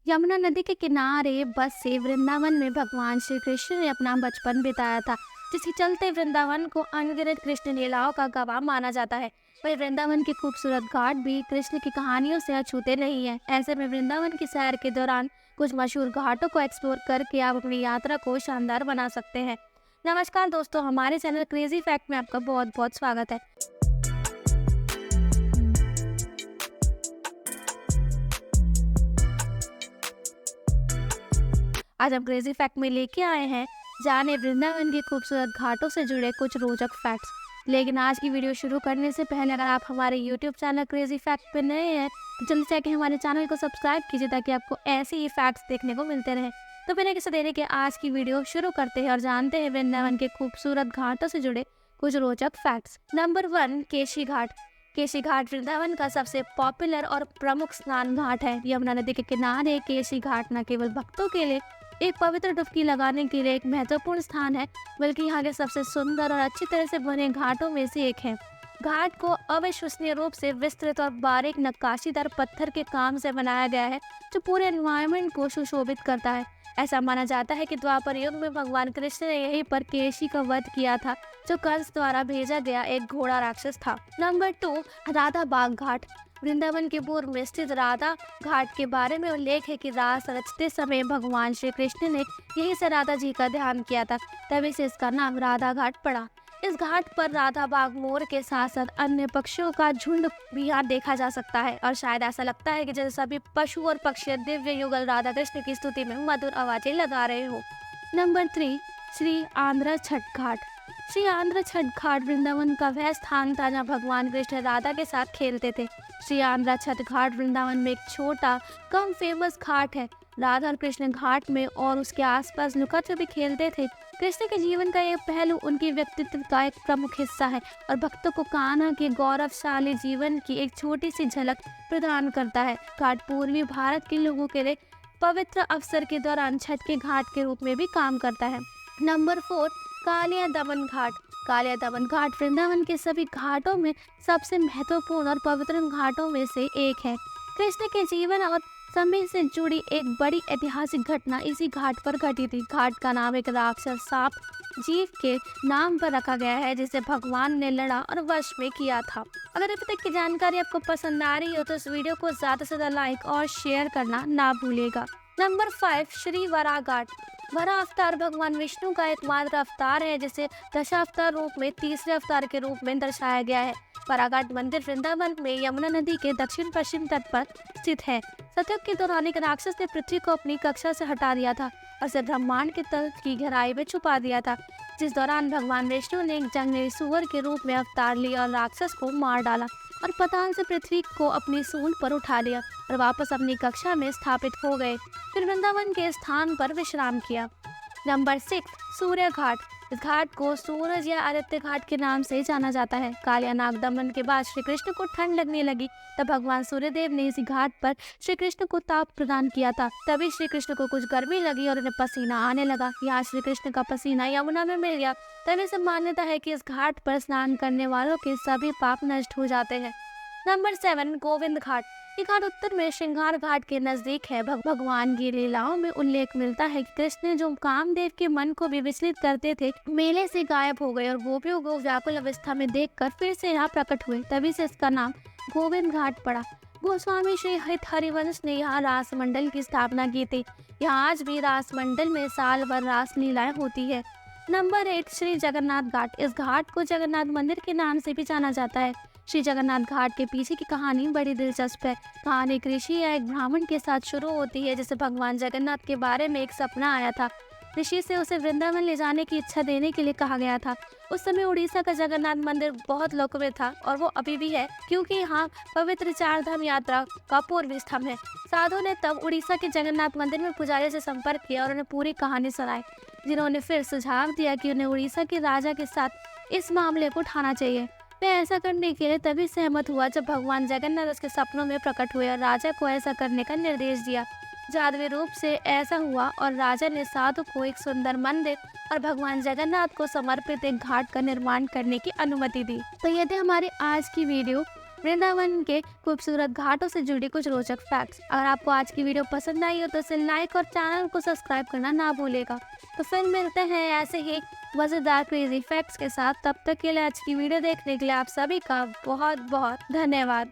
यमुना नदी के किनारे बस से वृंदावन में भगवान श्री कृष्ण ने अपना बचपन बिताया था, जिसके चलते वृंदावन को अनगिनत कृष्ण लीलाओं का गवाह माना जाता है। वही वृंदावन के खूबसूरत घाट भी कृष्ण की कहानियों से अछूते नहीं है। ऐसे में वृंदावन की सैर के दौरान कुछ मशहूर घाटों को एक्सप्लोर करके आप अपनी यात्रा को शानदार बना सकते हैं। नमस्कार दोस्तों, हमारे चैनल क्रेजी फैक्ट में आपका बहुत बहुत स्वागत है। आज हम क्रेजी फैक्ट में लेके आए हैं जाने वृंदावन के खूबसूरत घाटों से जुड़े कुछ रोचक फैक्ट्स। लेकिन आज की वीडियो शुरू करने से पहले अगर आप हमारे यूट्यूब चैनल क्रेजी फैक्ट पे नए हैं तो जल्दी से आके हमारे चैनल को सब्सक्राइब कीजिए ताकि आपको ऐसे ही फैक्ट्स देखने को मिलते रहे। तो बिना किसी देरी के आज की वीडियो शुरू करते हैं और जानते हैं वृंदावन के खूबसूरत घाटों से जुड़े कुछ रोचक फैक्ट्स। नंबर 1, केशी घाट। केशी घाट वृंदावन का सबसे पॉपुलर और प्रमुख स्नान घाट है। यमुना नदी के किनारे केशी घाट न केवल भक्तों के लिए एक पवित्र डुबकी लगाने के लिए एक महत्वपूर्ण स्थान है, बल्कि यहाँ के सबसे सुंदर और अच्छी तरह से बने घाटों में से एक है। घाट को अविश्वसनीय रूप से विस्तृत और बारीक नक्काशीदार पत्थर के काम से बनाया गया है, जो पूरे एनवायरनमेंट को सुशोभित करता है। ऐसा माना जाता है कि द्वापर युग में भगवान कृष्ण ने यहीं पर केशी का वध किया था, जो कंस द्वारा भेजा गया एक घोड़ा राक्षस था। नंबर 2, राधा बाग घाट। वृंदावन के पूर्व में स्थित राधा घाट के बारे में उल्लेख है कि रास रचते समय भगवान श्री कृष्ण ने यहीं से राधा जी का ध्यान किया था, तभी से इसका नाम राधा घाट पड़ा। इस घाट पर राधा बाग मोर के साथ साथ अन्य पक्षियों का झुंड भी यहाँ देखा जा सकता है और शायद ऐसा लगता है कि जैसे सभी पशु और पक्षी दिव्य युगल राधा कृष्ण की स्तुति में मधुर आवाजें लगा रहे हो। नंबर 3, श्री आंध्र छठ घाट। श्री आंध्र छठ घाट वृंदावन का वह स्थान था जहाँ भगवान कृष्ण राधा के साथ खेलते थे। श्री आंध्र छठ घाट वृंदावन में एक छोटा कम फेमस घाट है। राधा और कृष्ण घाट में और उसके आसपास लुका छुपी खेलते थे। कृष्ण के जीवन का यह पहलू उनके व्यक्तित्व का एक प्रमुख हिस्सा है और भक्तों को कान्हा के गौरवशाली जीवन की एक छोटी सी झलक प्रदान करता है। घाट पूर्वी भारत के लोगों के लिए पवित्र अवसर के दौरान छठ के घाट के रूप में भी काम करता है। नंबर 4, कालिया दमन घाट। कालिया दमन घाट वृंदावन के सभी घाटों में सबसे महत्वपूर्ण और पवित्र घाटों में से एक है। कृष्ण के जीवन और समय से जुड़ी एक बड़ी ऐतिहासिक घटना इसी घाट पर घटी थी। घाट का नाम एक राक्षस सांप जीव के नाम पर रखा गया है, जिसे भगवान ने लड़ा और वश में किया था। अगर अभी तक की जानकारी आपको पसंद आ रही हो तो इस वीडियो को ज्यादा से ज्यादा लाइक और शेयर करना ना भूलिएगा। नंबर 5, श्री वराह घाट। वराह अवतार भगवान विष्णु का एकमात्र अवतार है, जिसे दशावतार रूप में तीसरे अवतार के रूप में दर्शाया गया है। वराह घाट मंदिर वृंदावन में यमुना नदी के दक्षिण पश्चिम तट पर स्थित है। सतयुग के दौरान एक राक्षस ने पृथ्वी को अपनी कक्षा से हटा दिया था और उसे ब्रह्मांड के तल की गहराई में छुपा दिया था, जिस दौरान भगवान विष्णु ने एक जंगली सुअर के रूप में अवतार लिया और राक्षस को मार डाला और पताल से पृथ्वी को अपनी सूंड पर उठा लिया और वापस अपनी कक्षा में स्थापित हो गए। फिर वृंदावन के स्थान पर विश्राम किया। नंबर 6, सूर्य घाट। इस घाट को सूरज या आदित्य घाट के नाम से जाना जाता है। कालिया नाग दमन के बाद श्री कृष्ण को ठंड लगने लगी, तब भगवान सूर्यदेव ने इसी घाट पर श्री कृष्ण को ताप प्रदान किया था। तभी श्री कृष्ण को कुछ गर्मी लगी और उन्हें पसीना आने लगा। यहाँ श्री कृष्ण का पसीना यमुना में मिल गया। तभी से मान्यता है कि इस घाट पर स्नान करने वालों के सभी पाप नष्ट हो जाते हैं। नंबर 7, गोविंद घाट। ये घाट उत्तर में श्रृंगार घाट के नजदीक है। भगवान की लीलाओं में उल्लेख मिलता है कि कृष्ण जो कामदेव के मन को भी विचलित करते थे, मेले से गायब हो गए और गोपियों को व्याकुल अवस्था में देखकर फिर से यहाँ प्रकट हुए, तभी से इसका नाम गोविंद घाट पड़ा। गोस्वामी श्री हरिवंश ने यहाँ रास मंडल की स्थापना की थी। यहाँ आज भी रास मंडल में साल भर रास लीलाएं होती है। नंबर 8, श्री जगन्नाथ घाट। इस घाट को जगन्नाथ मंदिर के नाम से भी जाना जाता है। श्री जगन्नाथ घाट के पीछे की कहानी बड़ी दिलचस्प है। कहानी एक ऋषि या एक ब्राह्मण के साथ शुरू होती है, जिसे भगवान जगन्नाथ के बारे में एक सपना आया था। ऋषि से उसे वृंदावन ले जाने की इच्छा देने के लिए कहा गया था। उस समय उड़ीसा का जगन्नाथ मंदिर बहुत लोकप्रिय था और वो अभी भी है, क्योंकि यहाँ पवित्र चार धाम यात्रा का पूर्व स्तंभ है। साधु ने तब उड़ीसा के जगन्नाथ मंदिर में पुजारी से संपर्क किया और उन्हें पूरी कहानी सुनाई, जिन्होंने फिर सुझाव दिया कि उन्हें उड़ीसा के राजा के साथ इस मामले को उठाना चाहिए। वह ऐसा करने के लिए तभी सहमत हुआ जब भगवान जगन्नाथ उसके सपनों में प्रकट हुए और राजा को ऐसा करने का निर्देश दिया। जादुई रूप से ऐसा हुआ और राजा ने साधु को एक सुंदर मंदिर और भगवान जगन्नाथ को समर्पित एक घाट का निर्माण करने की अनुमति दी। तो ये थी हमारी आज की वीडियो। वृंदावन के खूबसूरत घाटों से जुड़ी कुछ रोचक फैक्ट्स। अगर आपको आज की वीडियो पसंद आई हो तो इसे लाइक और चैनल को सब्सक्राइब करना ना भूलेगा। तो फिर मिलते हैं ऐसे ही मज़ेदार क्रेजी फैक्ट्स के साथ। तब तक के लिए आज की वीडियो देखने के लिए आप सभी का बहुत बहुत धन्यवाद।